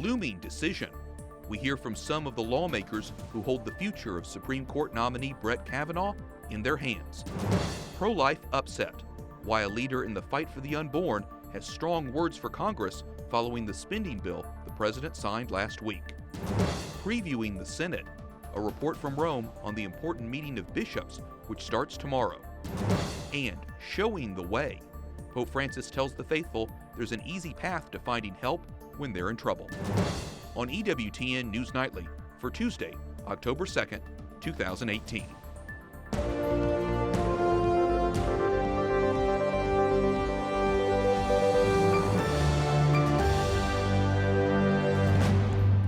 looming decision. We hear from some of the lawmakers who hold the future of Supreme Court nominee Brett Kavanaugh in their hands. Pro-life upset. Why a leader in the fight for the unborn has strong words for Congress following the spending bill the president signed last week. Previewing the Senate. A report from Rome on the important meeting of bishops, which starts tomorrow. And showing the way. Pope Francis tells the faithful there's an easy path to finding help when they're in trouble. On EWTN News Nightly for Tuesday, October 2nd, 2018.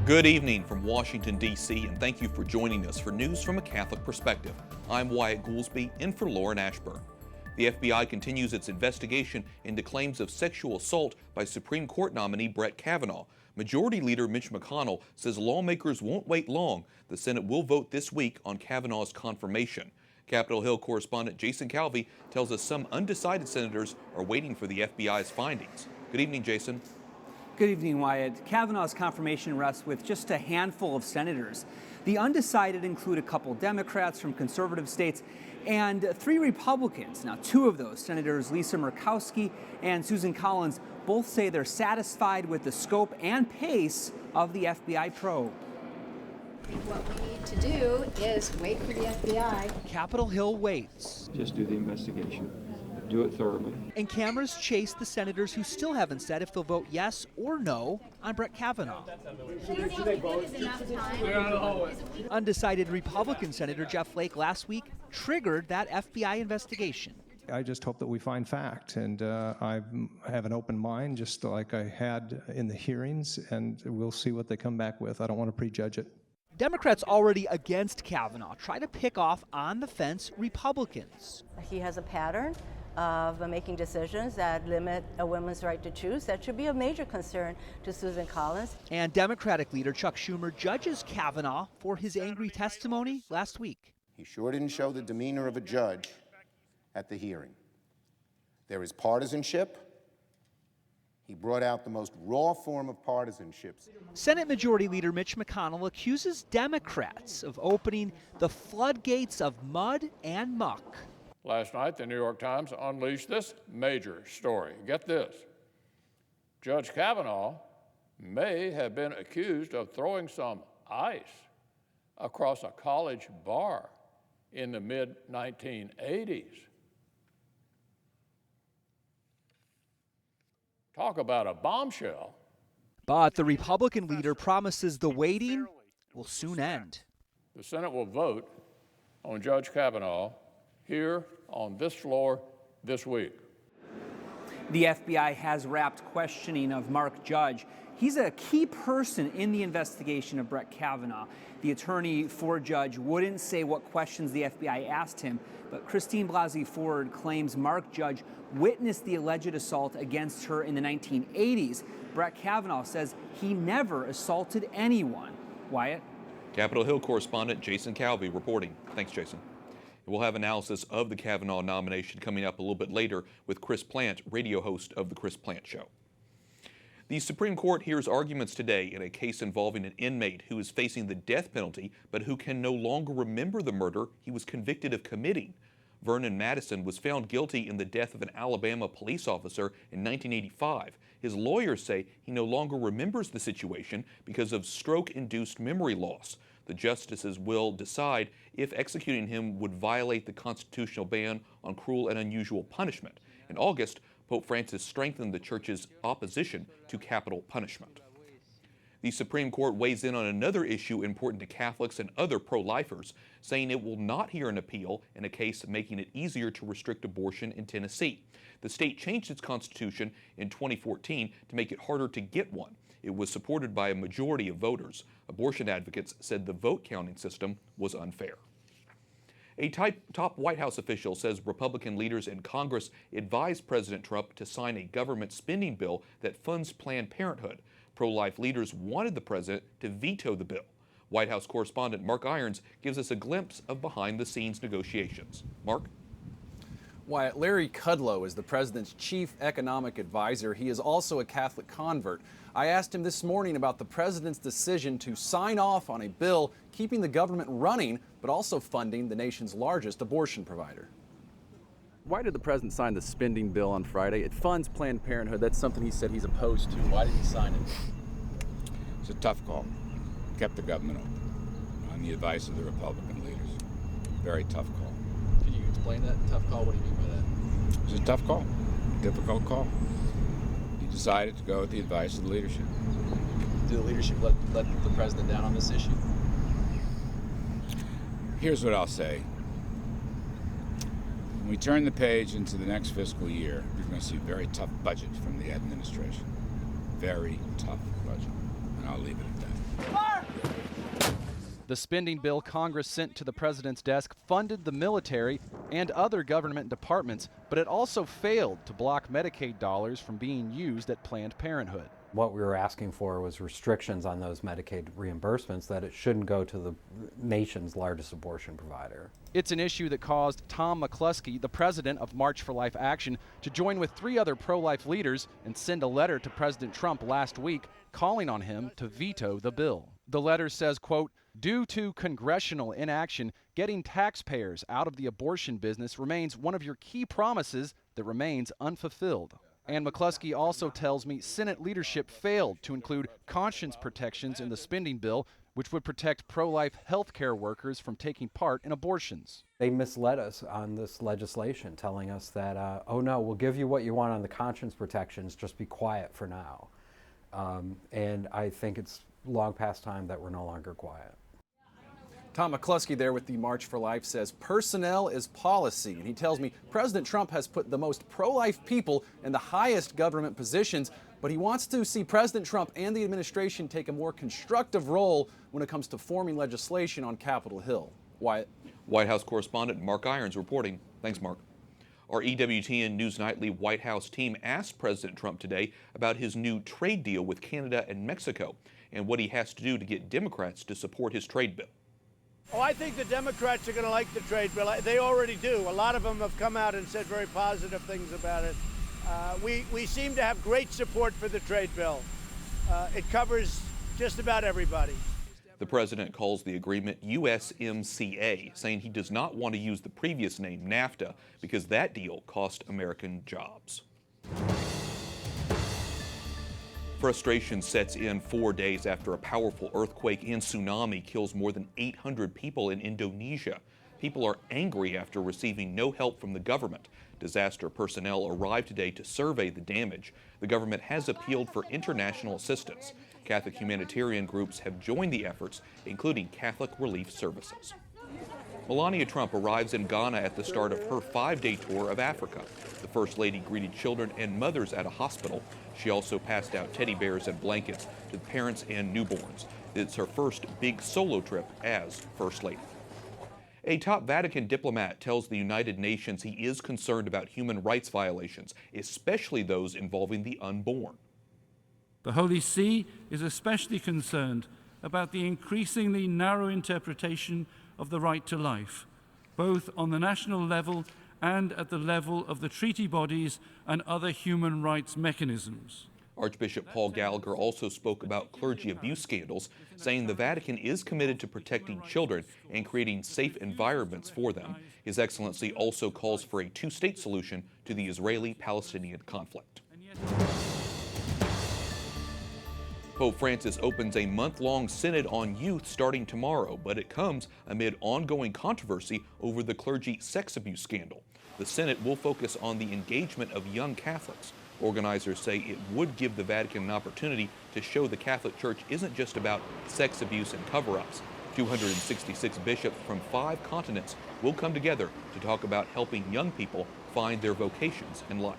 Good evening from Washington, D.C., and thank you for joining us for News from a Catholic Perspective. I'm Wyatt Goolsby, in for Lauren Ashburn. The FBI continues its investigation into claims of sexual assault by Supreme Court nominee Brett Kavanaugh. Majority Leader Mitch McConnell says lawmakers won't wait long. The Senate will vote this week on Kavanaugh's confirmation. Capitol Hill correspondent Jason Calvi tells us some undecided senators are waiting for the FBI's findings. Good evening, Jason. Good evening, Wyatt. Kavanaugh's confirmation rests with just a handful of senators. The undecided include a couple Democrats from conservative states and 3 Republicans. Now, 2 of those, Senators Lisa Murkowski and Susan Collins, both say they're satisfied with the scope and pace of the FBI probe. What we need to do is wait for the FBI. Capitol Hill waits. Just do the investigation. Do it thoroughly. And cameras chase the senators who still haven't said if they'll vote yes or no on Brett Kavanaugh. Undecided Republican Senator Jeff Flake last week triggered that FBI investigation. I just hope that we find fact, and I have an open mind, just like I had in the hearings, and we'll see what they come back with. I don't want to prejudge it. Democrats already against Kavanaugh try to pick off on-the-fence Republicans. He has a pattern of making decisions that limit a woman's right to choose. That should be a major concern to Susan Collins. And Democratic leader Chuck Schumer judges Kavanaugh for his angry testimony last week. He sure didn't show the demeanor of a judge at the hearing. There is partisanship. He brought out the most raw form of partisanship. Senate Majority Leader Mitch McConnell accuses Democrats of opening the floodgates of mud and muck. Last night, the New York Times unleashed this major story. Get this. Judge Kavanaugh may have been accused of throwing some ice across a college bar in the mid-1980s. Talk about a bombshell. But the Republican leader promises the waiting will soon end. The Senate will vote on Judge Kavanaugh here on this floor this week. The FBI has wrapped questioning of Mark Judge. He's a key person in the investigation of Brett Kavanaugh. The attorney for Judge wouldn't say what questions the FBI asked him, but Christine Blasey Ford claims Mark Judge witnessed the alleged assault against her in the 1980s. Brett Kavanaugh says he never assaulted anyone. Wyatt? Capitol Hill correspondent Jason Calvi reporting. Thanks, Jason. We'll have analysis of the Kavanaugh nomination coming up a little bit later with Chris Plant, radio host of The Chris Plant Show. The Supreme Court hears arguments today in a case involving an inmate who is facing the death penalty but who can no longer remember the murder he was convicted of committing. Vernon Madison was found guilty in the death of an Alabama police officer in 1985. His lawyers say he no longer remembers the situation because of stroke-induced memory loss. The justices will decide if executing him would violate the constitutional ban on cruel and unusual punishment. In August, Pope Francis strengthened the church's opposition to capital punishment. The Supreme Court weighs in on another issue important to Catholics and other pro-lifers, saying it will not hear an appeal in a case making it easier to restrict abortion in Tennessee. The state changed its constitution in 2014 to make it harder to get one. It was supported by a majority of voters. Abortion advocates said the vote counting system was unfair. A top White House official says Republican leaders in Congress advised President Trump to sign a government spending bill that funds Planned Parenthood. Pro-life leaders wanted the president to veto the bill. White House correspondent Mark Irons gives us a glimpse of behind-the-scenes negotiations. Mark? Wyatt, Larry Kudlow is the president's chief economic advisor. He is also a Catholic convert. I asked him this morning about the president's decision to sign off on a bill keeping the government running, but also funding the nation's largest abortion provider. Why did the president sign the spending bill on Friday? It funds Planned Parenthood. That's something he said he's opposed to. Why did he sign it? It's a tough call. Kept the government open on the advice of the Republican leaders. Very tough call. Can you explain that tough call? What do you mean by that? It was a tough call, difficult call. He decided to go with the advice of the leadership. Did the leadership let the president down on this issue? Here's what I'll say. When we turn the page into the next fiscal year, you're going to see a very tough budget from the administration. Very tough budget. And I'll leave it at that. The spending bill Congress sent to the president's desk funded the military and other government departments, but it also failed to block Medicaid dollars from being used at Planned Parenthood. What we were asking for was restrictions on those Medicaid reimbursements, that it shouldn't go to the nation's largest abortion provider. It's an issue that caused Tom McCluskey, the president of March for Life Action, to join with 3 other pro-life leaders and send a letter to President Trump last week calling on him to veto the bill. The letter says, quote, "Due to congressional inaction, getting taxpayers out of the abortion business remains one of your key promises that remains unfulfilled." And McCluskey also tells me Senate leadership failed to include conscience protections in the spending bill, which would protect pro-life health care workers from taking part in abortions. They misled us on this legislation, telling us that, oh no, we'll give you what you want on the conscience protections, just be quiet for now. And I think it's long past time that we're no longer quiet. Tom McCluskey there with the March for Life says personnel is policy, and he tells me President Trump has put the most pro-life people in the highest government positions, but he wants to see President Trump and the administration take a more constructive role when it comes to forming legislation on Capitol Hill. Wyatt. White House correspondent Mark Irons reporting. Thanks, Mark. Our EWTN News Nightly White House team asked President Trump today about his new trade deal with Canada and Mexico and what he has to do to get Democrats to support his trade bill. Oh, I think the Democrats are going to like the trade bill. They already do. A lot of them have come out and said very positive things about it. We seem to have great support for the trade bill. It covers just about everybody. The president calls the agreement USMCA, saying he does not want to use the previous name NAFTA because that deal cost American jobs. Frustration sets in 4 days after a powerful earthquake and tsunami kills more than 800 people in Indonesia. People are angry after receiving no help from the government. Disaster personnel arrived today to survey the damage. The government has appealed for international assistance. Catholic humanitarian groups have joined the efforts, including Catholic Relief Services. Melania Trump arrives in Ghana at the start of her 5-day tour of Africa. The First Lady greeted children and mothers at a hospital. She also passed out teddy bears and blankets to the parents and newborns. It's her first big solo trip as First Lady. A top Vatican diplomat tells the United Nations he is concerned about human rights violations, especially those involving the unborn. The Holy See is especially concerned about the increasingly narrow interpretation of the right to life, both on the national level and at the level of the treaty bodies and other human rights mechanisms. Archbishop Paul Gallagher also spoke about clergy abuse scandals, saying the Vatican is committed to protecting children and creating safe environments for them. His Excellency also calls for a two-state solution to the Israeli-Palestinian conflict. Pope Francis opens a month-long synod on youth starting tomorrow, but it comes amid ongoing controversy over the clergy sex abuse scandal. The synod will focus on the engagement of young Catholics. Organizers say it would give the Vatican an opportunity to show the Catholic Church isn't just about sex abuse and cover-ups. 266 bishops from 5 continents will come together to talk about helping young people find their vocations in life.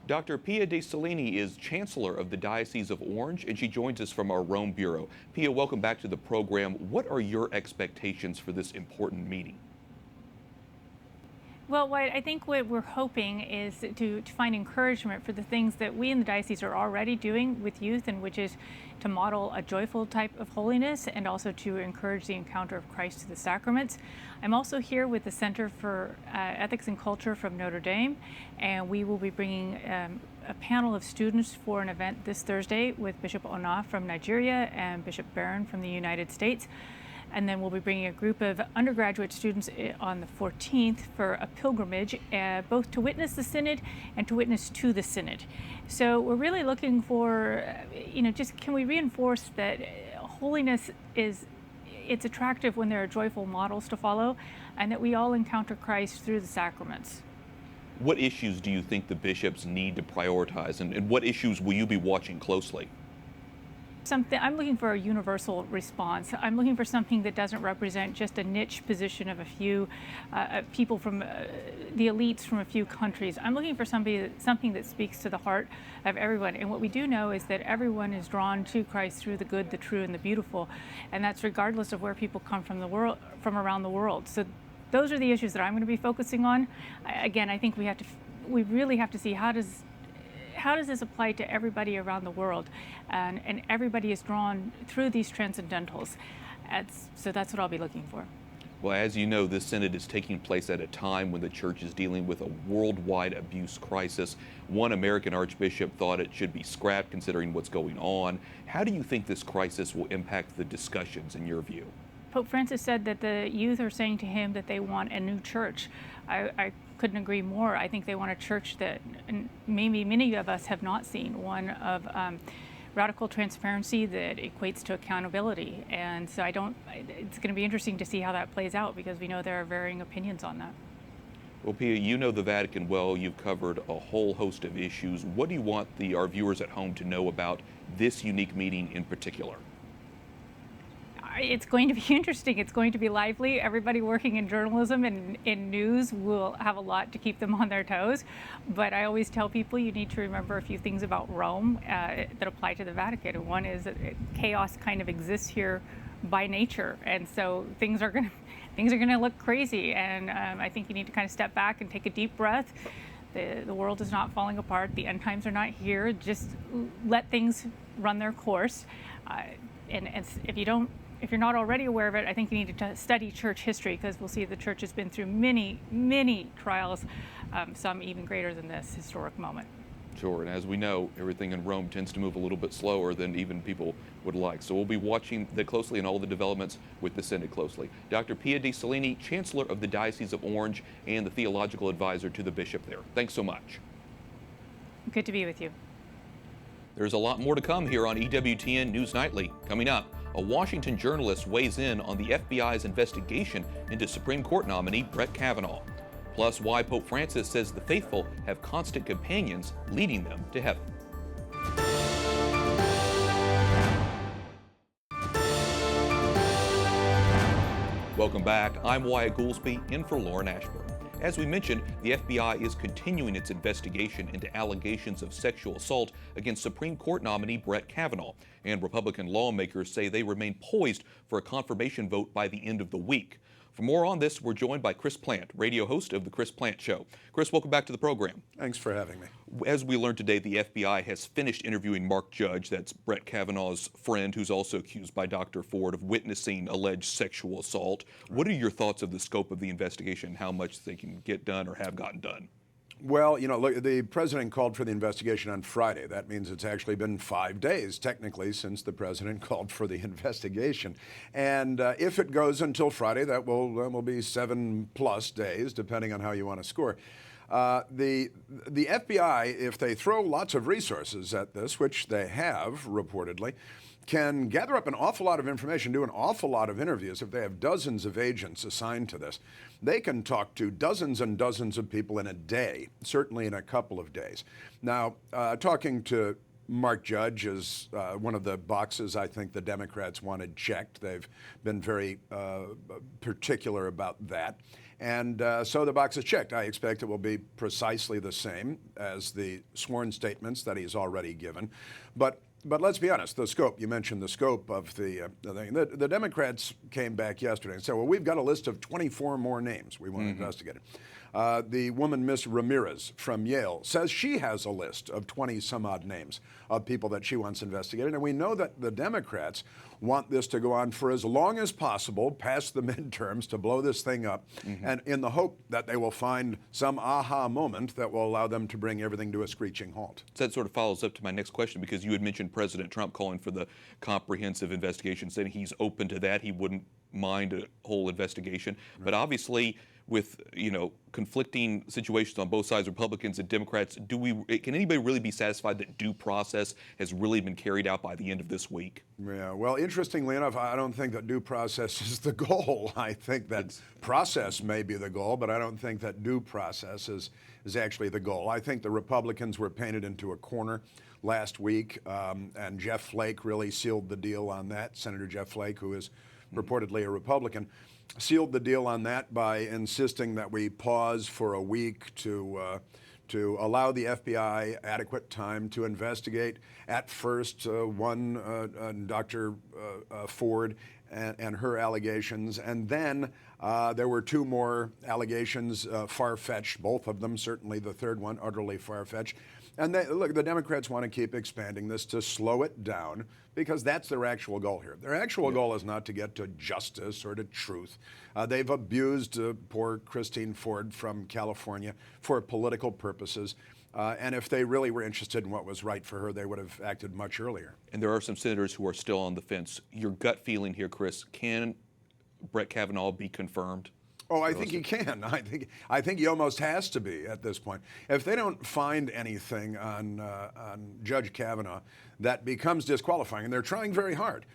Dr. Pia De Salini is Chancellor of the Diocese of Orange, and she joins us from our Rome Bureau. Pia, welcome back to the program. What are your expectations for this important meeting? Well, I think what we're hoping is to find encouragement for the things that we in the diocese are already doing with youth, and which is to model a joyful type of holiness and also to encourage the encounter of Christ to the sacraments. I'm also here with the Center for Ethics and Culture from Notre Dame, and we will be bringing a panel of students for an event this Thursday with Bishop Ona from Nigeria and Bishop Barron from the United States. And then we'll be bringing a group of undergraduate students on the 14th for a pilgrimage, both to witness the synod and to witness to the synod. So we're really looking for, just can we reinforce that holiness it's attractive when there are joyful models to follow, and that we all encounter Christ through the sacraments. What issues do you think the bishops need to prioritize, and what issues will you be watching closely? I'm looking for a universal response. I'm looking for something that doesn't represent just a niche position of a few people from the elites from a few countries. I'm looking for something that speaks to the heart of everyone. And what we do know is that everyone is drawn to Christ through the good, the true, and the beautiful, and that's regardless of where people come from from around the world. So those are the issues that I'm going to be focusing on. Again, I think we really have to see how does this apply to everybody around the world, and everybody is drawn through these transcendentals. So that's what I'll be looking for. Well, as you know, this synod is taking place at a time when the church is dealing with a worldwide abuse crisis. One American archbishop thought it should be scrapped considering what's going on. How do you think this crisis will impact the discussions in your view? Pope Francis said that the youth are saying to him that they want a new church. I couldn't agree more. I think they want a church that maybe many of us have not seen, one of radical transparency that equates to accountability. And so it's going to be interesting to see how that plays out, because we know there are varying opinions on that. Well, Pia, you know the Vatican well. You've covered a whole host of issues. What do you want our viewers at home to know about this unique meeting in particular? It's going to be interesting. It's going to be lively. Everybody working in journalism and in news will have a lot to keep them on their toes. But I always tell people you need to remember a few things about Rome that apply to the Vatican. And one is that chaos kind of exists here by nature, and so things are going to look crazy. And I think you need to kind of step back and take a deep breath. The world is not falling apart. The end times are not here. Just let things run their course. And if you're not already aware of it, I think you need to study church history, because we'll see the church has been through many, many trials, some even greater than this historic moment. Sure, and as we know, everything in Rome tends to move a little bit slower than even people would like. So we'll be watching that closely and all the developments with the Synod closely. Dr. Pia De Cellini, Chancellor of the Diocese of Orange and the Theological Advisor to the Bishop there. Thanks so much. Good to be with you. There's a lot more to come here on EWTN News Nightly. Coming up, a Washington journalist weighs in on the FBI's investigation into Supreme Court nominee Brett Kavanaugh. Plus, why Pope Francis says the faithful have constant companions leading them to heaven. Welcome back. I'm Wyatt Goolsby, in for Lauren Ashburn. As we mentioned, the FBI is continuing its investigation into allegations of sexual assault against Supreme Court nominee Brett Kavanaugh, and Republican lawmakers say they remain poised for a confirmation vote by the end of the week. For more on this, we're joined by Chris Plant, radio host of The Chris Plant Show. Chris, welcome back to the program. Thanks for having me. As we learned today, the FBI has finished interviewing Mark Judge, that's Brett Kavanaugh's friend, who's also accused by Dr. Ford of witnessing alleged sexual assault. What are your thoughts of the scope of the investigation, how much they can get done or have gotten done? Well, look, the president called for the investigation on Friday. That means it's actually been 5 days, technically, since the president called for the investigation. And if it goes until Friday, that will be 7+ days, depending on how you want to score. The FBI, if they throw lots of resources at this, which they have reportedly, can gather up an awful lot of information, do an awful lot of interviews. If they have dozens of agents assigned to this, they can talk to dozens and dozens of people in a day, certainly in a couple of days. Now, talking to Mark Judge is one of the boxes I think the Democrats wanted checked. They've been very particular about that. And so the box is checked. I expect it will be precisely the same as the sworn statements that he's already given. But let's be honest, the scope, you mentioned the scope of the thing. The Democrats came back yesterday and said, well, we've got a list of 24 more names we want to investigate. The woman, Miss Ramirez from Yale, says she has a list of 20 some odd names of people that she wants investigated. And we know that the Democrats want this to go on for as long as possible, past the midterms, to blow this thing up, and in the hope that they will find some aha moment that will allow them to bring everything to a screeching halt. So that sort of follows up to my next question, because you had mentioned President Trump calling for the comprehensive investigation, saying he's open to that. He wouldn't mind a whole investigation. Right. But obviously, with conflicting situations on both sides, Republicans and Democrats, can anybody really be satisfied that due process has really been carried out by the end of this week? Yeah, well, interestingly enough, I don't think that due process is the goal. I think that process may be the goal, but I don't think that due process is actually the goal. I think the Republicans were painted into a corner last week, and Jeff Flake really sealed the deal on that. Senator Jeff Flake, who is reportedly a Republican, sealed the deal on that by insisting that we pause for a week to allow the FBI adequate time to investigate at first Dr. Ford and her allegations, and then there were two more allegations, far-fetched, both of them, certainly the third one utterly far-fetched. And look, the Democrats want to keep expanding this to slow it down, because that's their actual goal here. Their actual goal is not to get to justice or to truth. They've abused poor Christine Ford from California for political purposes. And if they really were interested in what was right for her, they would have acted much earlier. And there are some senators who are still on the fence. Your gut feeling here, Chris, can Brett Kavanaugh be confirmed? Oh, I think he can. I think he almost has to be at this point. If they don't find anything on Judge Kavanaugh that becomes disqualifying, and they're trying very hard.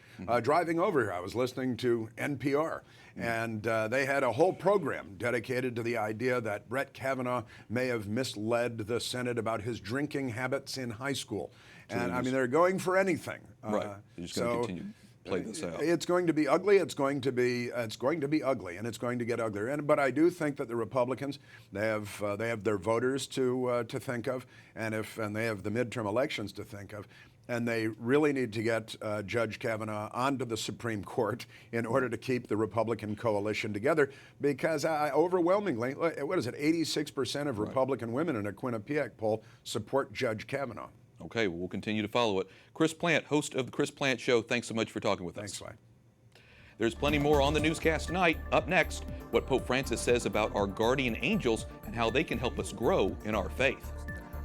Driving over here, I was listening to NPR, and they had a whole program dedicated to the idea that Brett Kavanaugh may have misled the Senate about his drinking habits in high school. And I mean, they're going for anything. Right. You're just going to continue. Play this out. It's going to be ugly. It's going to be ugly, and it's going to get uglier. But I do think that the Republicans, they have their voters to think of, and they have the midterm elections to think of, and they really need to get Judge Kavanaugh onto the Supreme Court in order to keep the Republican coalition together. Because overwhelmingly, what is it? 86% of Republican women in a Quinnipiac poll support Judge Kavanaugh. Okay, well, we'll continue to follow it. Chris Plant, host of The Chris Plant Show, thanks so much for talking with us. Thanks, Sly. There's plenty more on the newscast tonight. Up next, what Pope Francis says about our guardian angels and how they can help us grow in our faith.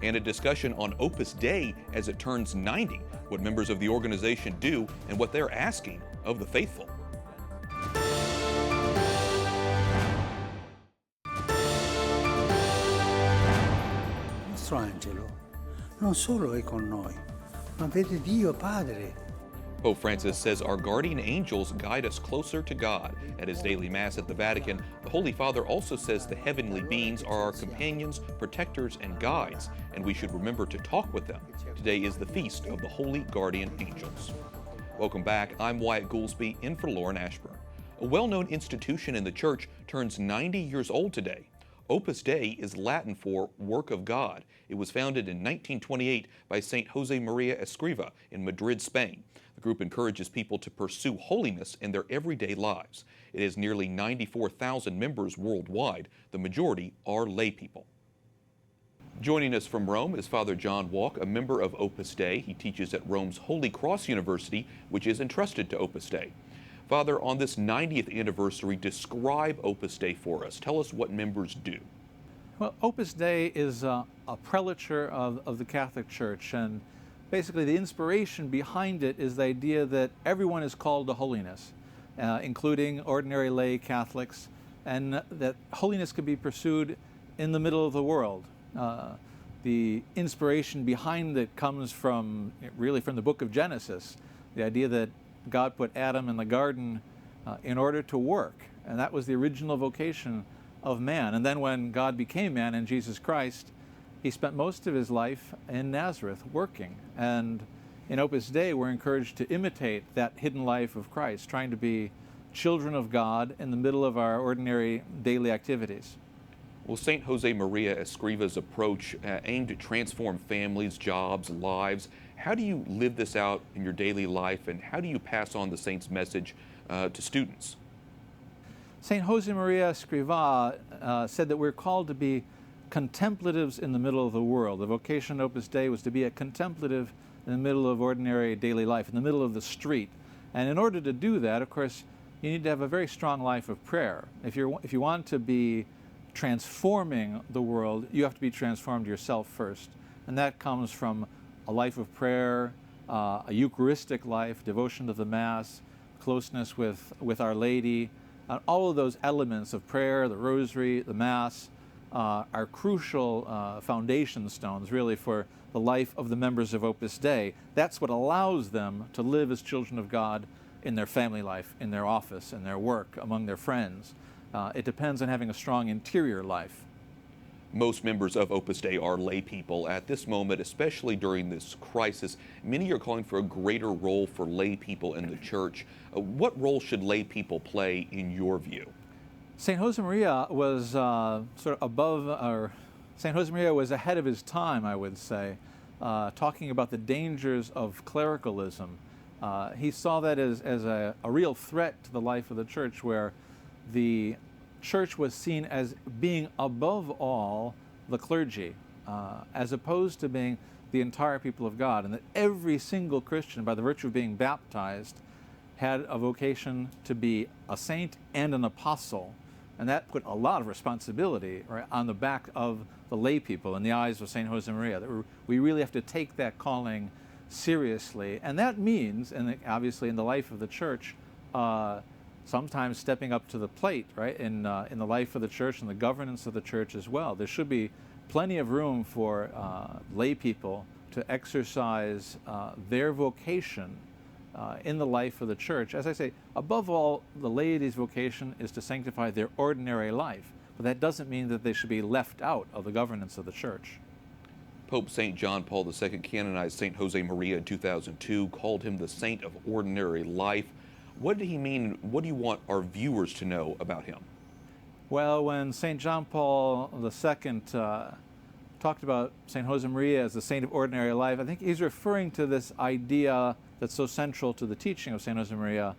And a discussion on Opus Dei as it turns 90, what members of the organization do and what they're asking of the faithful. Il nostro angelo non solo è con noi, ma vede Dio Padre. Pope Francis says our guardian angels guide us closer to God. At his daily Mass at the Vatican, the Holy Father also says the heavenly beings are our companions, protectors, and guides, and we should remember to talk with them. Today is the feast of the Holy Guardian Angels. Welcome back. I'm Wyatt Goolsby, in for Lauren Ashburn. A well-known institution in the Church turns 90 years old today. Opus Dei is Latin for Work of God. It was founded in 1928 by St. Jose Maria Escriva in Madrid, Spain. The group encourages people to pursue holiness in their everyday lives. It has nearly 94,000 members worldwide. The majority are lay people. Joining us from Rome is Father John Walk, a member of Opus Dei. He teaches at Rome's Holy Cross University, which is entrusted to Opus Dei. Father, on this 90th anniversary, describe Opus Dei for us. Tell us what members do. Well, Opus Dei is a prelature of the Catholic Church, and basically the inspiration behind it is the idea that everyone is called to holiness, including ordinary lay Catholics, and that holiness can be pursued in the middle of the world. The inspiration behind it comes really from the book of Genesis, the idea that God put Adam in the garden in order to work, and that was the original vocation of man. And then when God became man in Jesus Christ, he spent most of his life in Nazareth working. And in Opus Dei, we're encouraged to imitate that hidden life of Christ, trying to be children of God in the middle of our ordinary daily activities. Well, St. Jose Maria Escriva's approach aimed to transform families, jobs, lives. How do you live this out in your daily life, and how do you pass on the saint's message to students? St. Josemaria Escrivá said that we're called to be contemplatives in the middle of the world. The vocation of Opus Dei was to be a contemplative in the middle of ordinary daily life, in the middle of the street. And in order to do that, of course, you need to have a very strong life of prayer. If you want to be transforming the world, you have to be transformed yourself first. And that comes from a life of prayer, a Eucharistic life, devotion to the Mass, closeness with Our Lady. All of those elements of prayer, the Rosary, the Mass, are crucial foundation stones, really, for the life of the members of Opus Dei. That's what allows them to live as children of God in their family life, in their office, in their work, among their friends. It depends on having a strong interior life. Most members of Opus Dei are lay people. At this moment, especially during this crisis, many are calling for a greater role for lay people in the church. What role should lay people play in your view? St. Josemaria was sort of above, or St. Josemaria was ahead of his time, I would say, talking about the dangers of clericalism. He saw that as a real threat to the life of the church, where the church was seen as being above all the clergy, as opposed to being the entire people of God, and that every single Christian, by the virtue of being baptized, had a vocation to be a saint and an apostle. And that put a lot of responsibility, right, on the back of the lay people in the eyes of St. Josemaria. That we really have to take that calling seriously. And that means, and obviously in the life of the church, sometimes stepping up to the plate, right, in the life of the church and the governance of the church as well. There should be plenty of room for lay people to exercise their vocation in the life of the church. As I say, above all, the laity's vocation is to sanctify their ordinary life, but that doesn't mean that they should be left out of the governance of the church. Pope St. John Paul II canonized St. Josemaria in 2002, called him the saint of ordinary life. What did he mean? What do you want our viewers to know about him? Well, when St. John Paul II talked about St. Josemaria as the saint of ordinary life, I think he's referring to this idea that's so central to the teaching of St. Josemaria,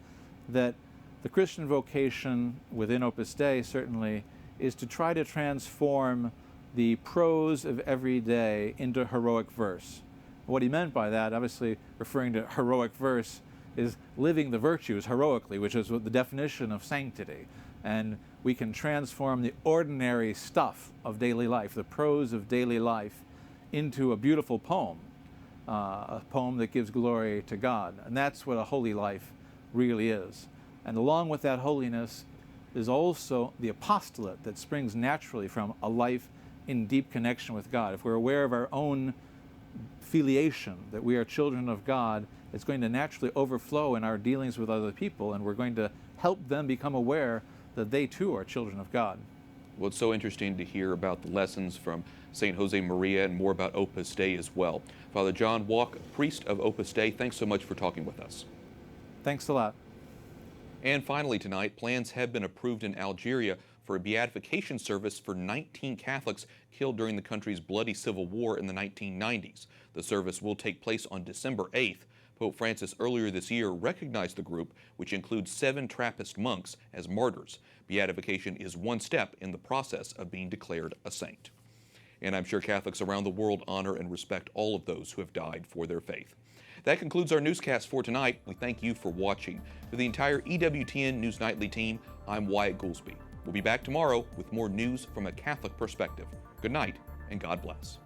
that the Christian vocation within Opus Dei certainly is to try to transform the prose of every day into heroic verse. What he meant by that, obviously referring to heroic verse, is living the virtues heroically, which is the definition of sanctity. And we can transform the ordinary stuff of daily life, the prose of daily life, into a beautiful poem, a poem that gives glory to God. And that's what a holy life really is. And along with that holiness is also the apostolate that springs naturally from a life in deep connection with God. If we're aware of our own filiation, that we are children of God, it's going to naturally overflow in our dealings with other people, and we're going to help them become aware that they too are children of God. Well, it's so interesting to hear about the lessons from St. Josemaria and more about Opus Dei as well. Father John Walk, priest of Opus Dei, thanks so much for talking with us. Thanks a lot. And finally tonight, plans have been approved in Algeria for a beatification service for 19 Catholics killed during the country's bloody civil war in the 1990s. The service will take place on December 8th. Pope Francis earlier this year recognized the group, which includes 7 Trappist monks, as martyrs. Beatification is one step in the process of being declared a saint. And I'm sure Catholics around the world honor and respect all of those who have died for their faith. That concludes our newscast for tonight. We thank you for watching. For the entire EWTN News Nightly team, I'm Wyatt Goolsby. We'll be back tomorrow with more news from a Catholic perspective. Good night, and God bless.